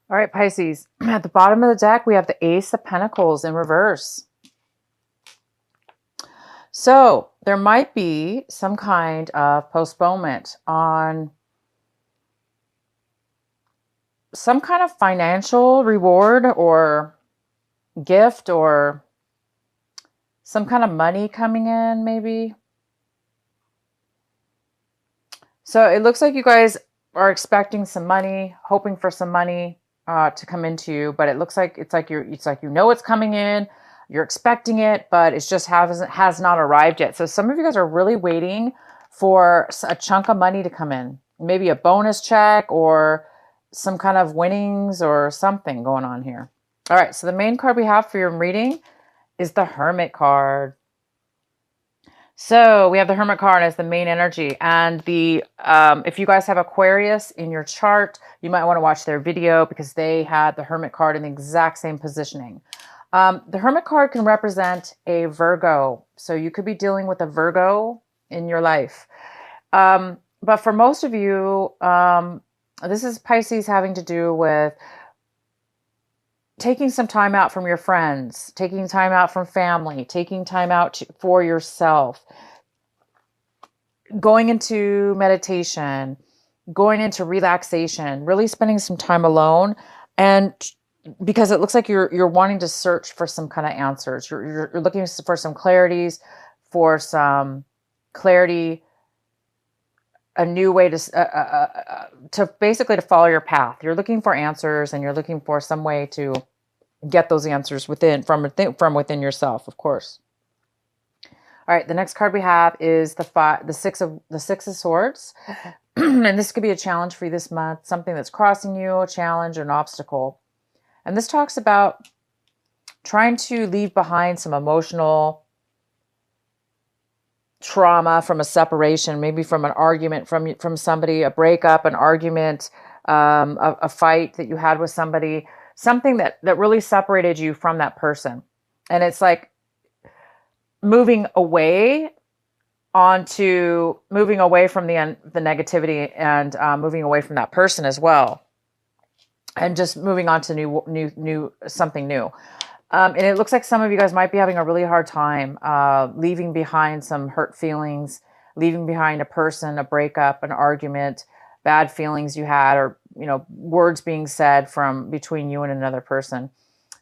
All right, Pisces. At the bottom of the deck, we have the Ace of Pentacles in reverse. So there might be some kind of postponement on some kind of financial reward or gift or some kind of money coming in, maybe. So it looks like you guys are expecting some money, hoping for some money to come into you, but it looks like it's like you know it's coming in, you're expecting it, but it just has not arrived yet. So some of you guys are really waiting for a chunk of money to come in, maybe a bonus check or some kind of winnings or something going on here. All right, so the main card we have for your reading is the Hermit card. So we have the Hermit card as the main energy, and the if you guys have Aquarius in your chart, you might want to watch their video because they had the Hermit card in the exact same positioning. The Hermit card can represent a Virgo, so you could be dealing with a Virgo in your life. But for most of you, this is Pisces having to do with taking some time out from your friends, taking time out from family, taking time out for yourself, going into meditation, going into relaxation, really spending some time alone. And because it looks like you're wanting to search for some kind of answers. You're looking for some clarities, for some clarity, a new way to basically to follow your path. You're looking for answers, and you're looking for some way to get those answers from within yourself, of course. All right, the next card we have is the six of swords. And this could be a challenge for you this month, something that's crossing you, a challenge, or an obstacle. And this talks about trying to leave behind some emotional trauma from a separation, maybe from an argument from somebody, a breakup, an argument, a fight that you had with somebody, something that really separated you from that person. And it's like moving away from the negativity and moving away from that person as well, and just moving on to something new. And it looks like some of you guys might be having a really hard time leaving behind some hurt feelings, leaving behind a person, a breakup, an argument, bad feelings you had, or words being said from between you and another person.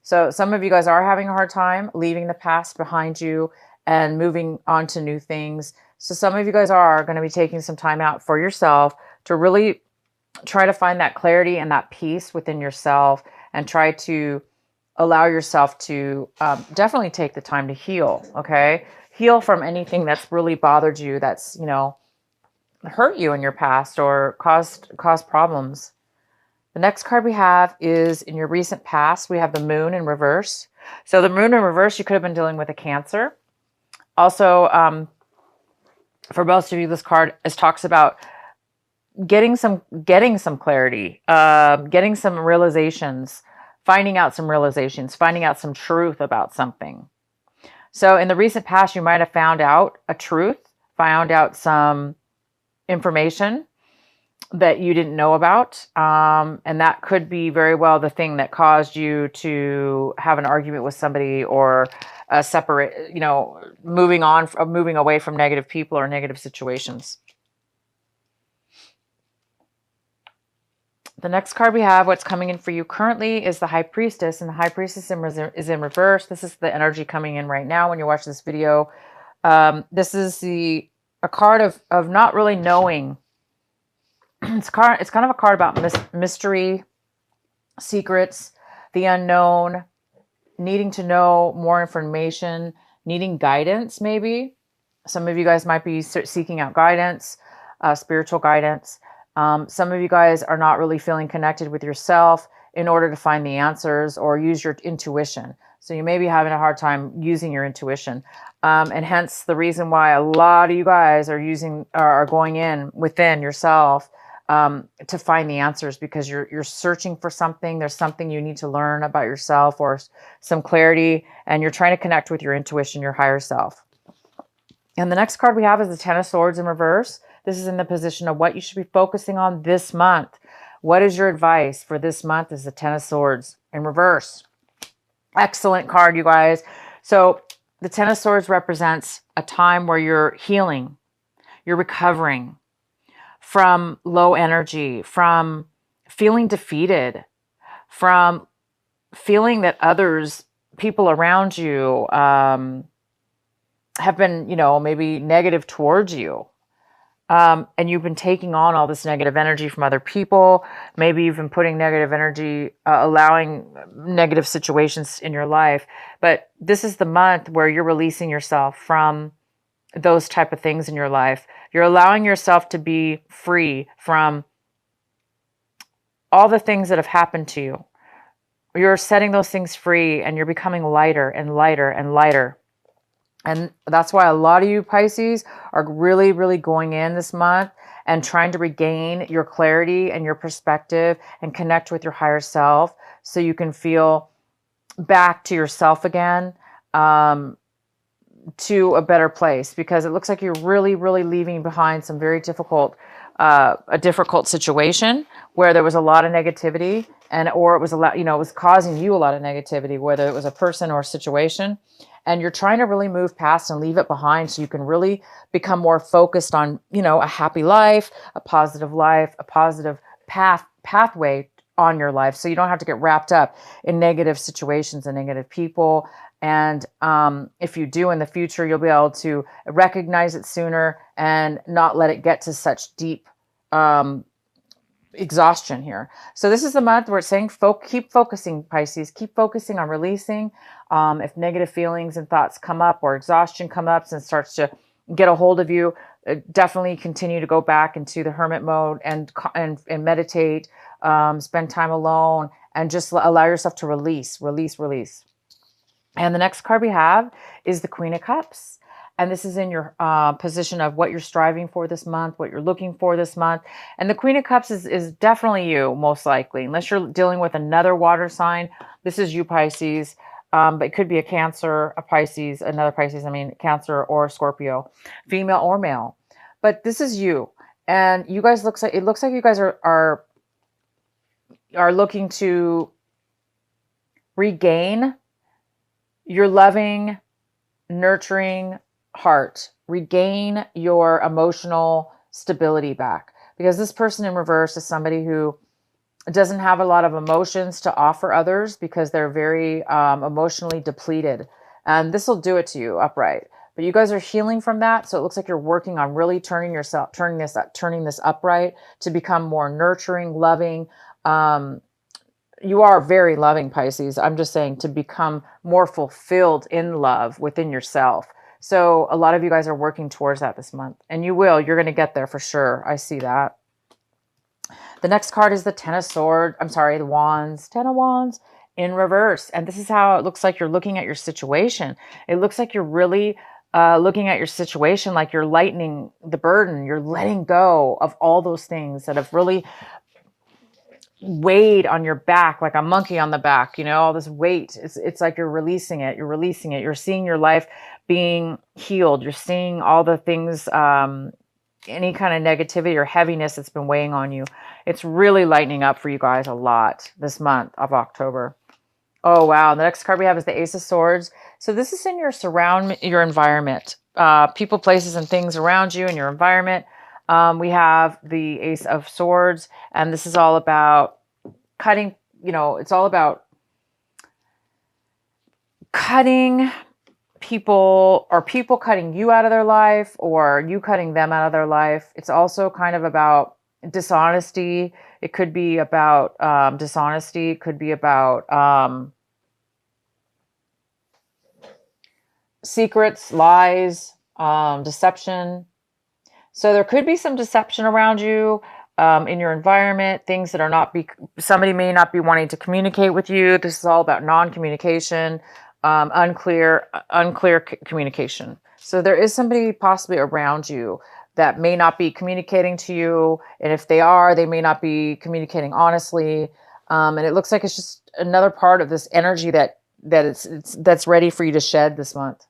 So some of you guys are having a hard time leaving the past behind you and moving on to new things. So some of you guys are going to be taking some time out for yourself to really try to find that clarity and that peace within yourself, and try to allow yourself to definitely take the time to heal. Okay. Heal from anything that's really bothered you, that's, hurt you in your past or caused problems. The next card we have is in your recent past. We have the Moon in reverse. So the Moon in reverse, you could have been dealing with a Cancer. Also, for most of you, this card talks about getting some clarity, getting some realizations, finding out some truth about something. So in the recent past, you might have found out a truth, found out some information that you didn't know about. And that could be very well the thing that caused you to have an argument with somebody, or moving away from negative people or negative situations. The next card we have, what's coming in for you currently, is the High Priestess, and the High Priestess is in reverse. This is the energy coming in right now when you watch this video. This is a card of not really knowing. It's kind of a card about mystery, secrets, the unknown, needing to know more information, needing guidance maybe. Some of you guys might be seeking out guidance, spiritual guidance. Some of you guys are not really feeling connected with yourself in order to find the answers or use your intuition. So you may be having a hard time using your intuition. And hence the reason why a lot of you guys are going in within yourself to find the answers, because you're searching for something. There's something you need to learn about yourself, or some clarity, and you're trying to connect with your intuition, your higher self. And the next card we have is the Ten of Swords in reverse. This is in the position of what you should be focusing on this month. What is your advice for this month? Is the Ten of Swords in reverse. Excellent card, you guys. So the Ten of Swords represents a time where you're healing, you're recovering from low energy, from feeling defeated, from feeling that people around you, have been, maybe negative towards you. And you've been taking on all this negative energy from other people. Maybe you've been putting negative energy, allowing negative situations in your life. But this is the month where you're releasing yourself from those type of things in your life. You're allowing yourself to be free from all the things that have happened to you. You're setting those things free, and you're becoming lighter and lighter and lighter. And that's why a lot of you Pisces are really, really going in this month and trying to regain your clarity and your perspective and connect with your higher self so you can feel back to yourself again, to a better place, because it looks like you're really, really leaving behind some very difficult, a difficult situation where there was a lot of negativity, or it was it was causing you a lot of negativity, whether it was a person or a situation. And you're trying to really move past and leave it behind so you can really become more focused on, a happy life, a positive pathway on your life. So you don't have to get wrapped up in negative situations and negative people. And if you do in the future, you'll be able to recognize it sooner and not let it get to such deep exhaustion here. So this is the month where it's saying keep focusing, Pisces. Keep focusing on releasing. If negative feelings and thoughts come up, or exhaustion comes up and starts to get a hold of you, definitely continue to go back into the hermit mode and meditate, spend time alone, and just allow yourself to release. And the next card we have is the Queen of Cups. And this is in your position of what you're striving for this month, what you're looking for this month. And the Queen of Cups is definitely you, most likely. Unless you're dealing with another water sign, this is you, Pisces. But it could be a Cancer, a Pisces, another Pisces, Cancer or Scorpio, female or male. But this is you. And you guys looks like you guys are looking to regain your loving, nurturing heart, regain your emotional stability back. Because this person in reverse is somebody who doesn't have a lot of emotions to offer others because they're very emotionally depleted. And this will do it to you upright. But you guys are healing from that. So it looks like you're working on really turning this upright to become more nurturing, loving. You are very loving, Pisces. I'm just saying to become more fulfilled in love within yourself. So a lot of you guys are working towards that this month. And you will. You're going to get there for sure. I see that. The next card is the Ten of Swords. I'm sorry, the Wands. Ten of Wands in reverse. And this is how it looks like you're looking at your situation. It looks like you're really looking at your situation like you're lightening the burden. You're letting go of all those things that have really weighed on your back, like a monkey on the back, all this weight. It's like you're releasing it. You're seeing your life being healed. You're seeing all the things, any kind of negativity or heaviness that's been weighing on you. It's really lightening up for you guys a lot this month of October. Oh, wow. The next card we have is the Ace of Swords. So this is in your environment, people, places, and things around you in your environment. We have the Ace of Swords, and this is all about cutting, it's all about cutting people, or people cutting you out of their life, or you cutting them out of their life. It's also kind of about dishonesty. It could be about dishonesty. It could be about secrets, lies, deception. So there could be some deception around you in your environment, things that are somebody may not be wanting to communicate with you. This is all about non-communication, unclear communication. So there is somebody possibly around you that may not be communicating to you. And if they are, they may not be communicating honestly. And it looks like it's just another part of this energy that's ready for you to shed this month.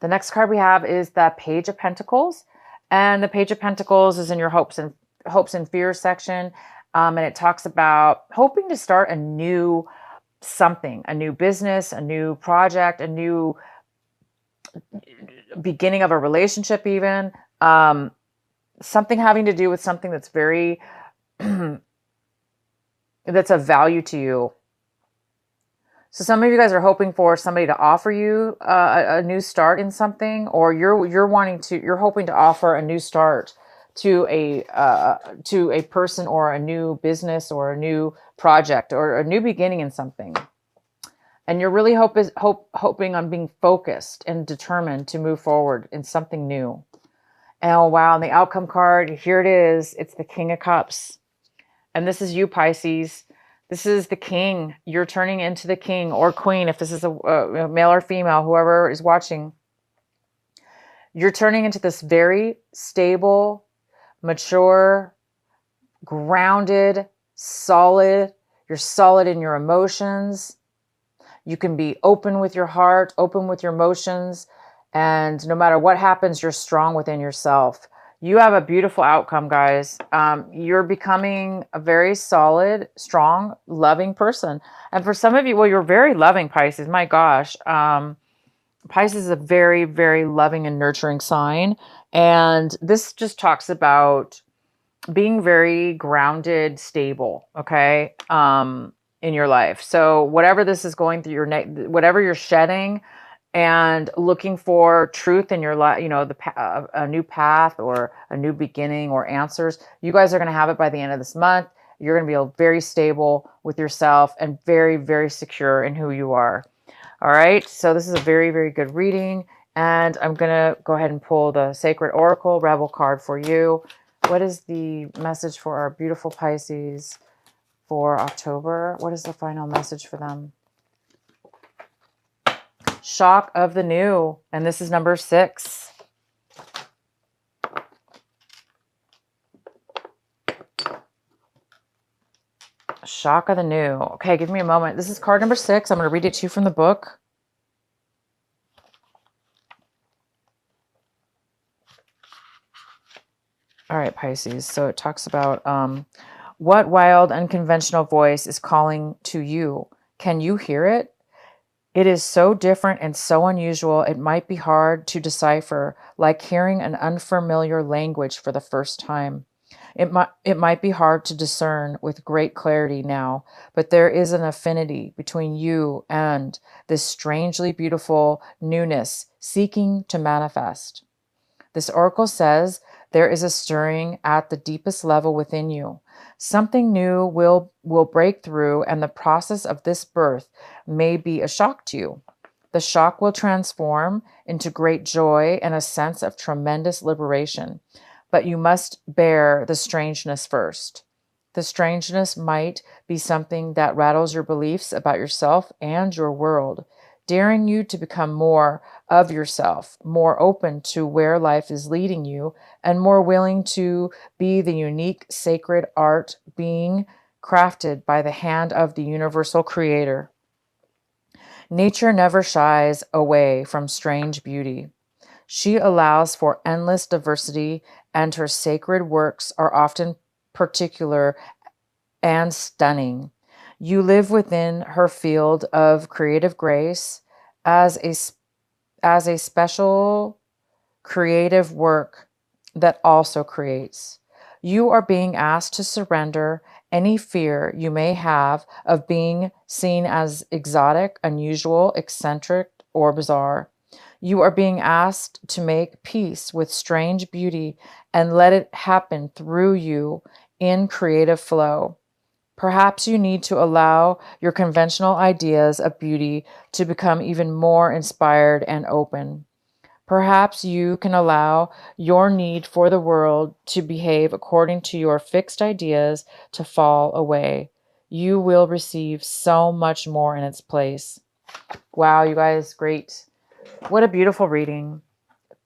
The next card we have is the Page of Pentacles. And the Page of Pentacles is in your hopes and fears section. And it talks about hoping to start a new something, a new business, a new project, a new beginning of a relationship, even something having to do with something that's very, that's of value to you. So some of you guys are hoping for somebody to offer you a new start in something, or you're hoping to offer a new start to a person or a new business or a new project or a new beginning in something. And you're really hoping on being focused and determined to move forward in something new. And oh wow, and the outcome card, here it is. It's the King of Cups. And this is you, Pisces. This is the king. You're turning into the king or queen. If this is a male or female, whoever is watching, you're turning into this very stable, mature, grounded, solid. You're solid in your emotions. You can be open with your heart, open with your emotions. And no matter what happens, you're strong within yourself. You have a beautiful outcome, guys. You're becoming a very solid, strong, loving person. And for some of you, well, you're very loving, Pisces. My gosh. Pisces is a very, very loving and nurturing sign. And this just talks about being very grounded, stable, okay, in your life. So whatever this is going through whatever you're shedding, and looking for truth in your life, a new path or a new beginning or answers, you guys are going to have it by the end of this month. You're going to be very stable with yourself and very, very secure in who you are. All right. So this is a very, very good reading. And I'm going to go ahead and pull the Sacred Oracle Rebel card for you. What is the message for our beautiful Pisces for October? What is the final message for them? Shock of the new. And this is number 6. Shock of the new. Okay, give me a moment. This is card number 6. I'm going to read it to you from the book. All right, Pisces. So it talks about what wild, unconventional voice is calling to you? Can you hear it? It is so different and so unusual, it might be hard to decipher, like hearing an unfamiliar language for the first time. It might be hard to discern with great clarity now, but there is an affinity between you and this strangely beautiful newness seeking to manifest. This oracle says there is a stirring at the deepest level within you. Something new will break through, and the process of this birth may be a shock to you. The shock will transform into great joy and a sense of tremendous liberation. But you must bear the strangeness first. The strangeness might be something that rattles your beliefs about yourself and your world, daring you to become more of yourself, more open to where life is leading you, and more willing to be the unique sacred art being crafted by the hand of the universal creator. Nature never shies away from strange beauty. She allows for endless diversity, and her sacred works are often particular and stunning. You live within her field of creative grace as a special creative work that also creates. You are being asked to surrender any fear you may have of being seen as exotic, unusual, eccentric, or bizarre. You are being asked to make peace with strange beauty and let it happen through you in creative flow. Perhaps you need to allow your conventional ideas of beauty to become even more inspired and open. Perhaps you can allow your need for the world to behave according to your fixed ideas to fall away. You will receive so much more in its place. Wow, you guys, great. What a beautiful reading.